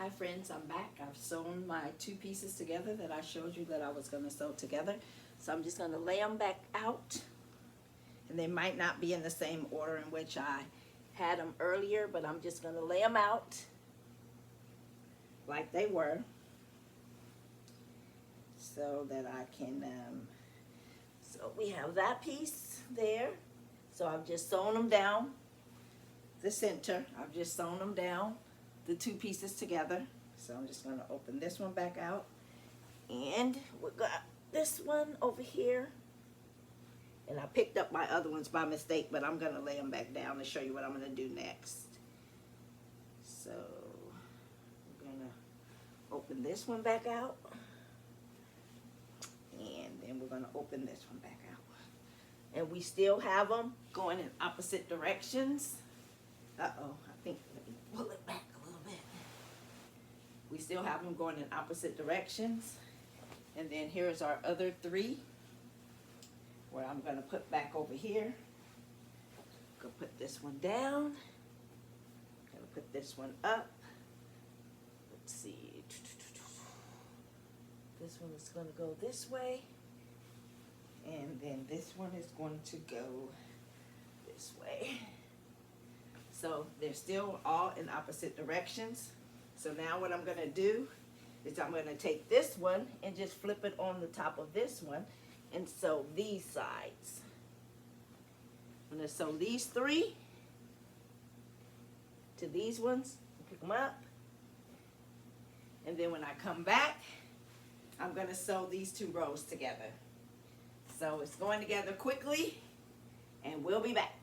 Hi friends, I'm back. I've sewn my two pieces together that I showed you that I was going to sew together. So I'm just going to lay them back out. And they might not be in the same order in which I had them earlier, but I'm just going to lay them out like they were so that I can, so we have that piece there. So I've just sewn them down the center. I've just sewn them down the two pieces together. So I'm just going to open this one back out, and we got this one over here, and I picked up my other ones by mistake, but I'm going to lay them back down and show you what I'm going to do next. So I'm going to open this one back out, and then we're going to open this one back out, and we still have them going in opposite directions. Uh-oh, I think, let me pull it back a little bit. We still have them going in opposite directions. And then here's our other three, where I'm going to put back over here. Go put this one down. Going to put this one up. Let's see. This one is going to go this way. And then this one is going to go this way. So they're still all in opposite directions. So now what I'm going to do is I'm going to take this one and just flip it on the top of this one and sew these sides. I'm going to sew these three to these ones, pick them up. And then when I come back, I'm going to sew these two rows together. So it's going together quickly, and we'll be back.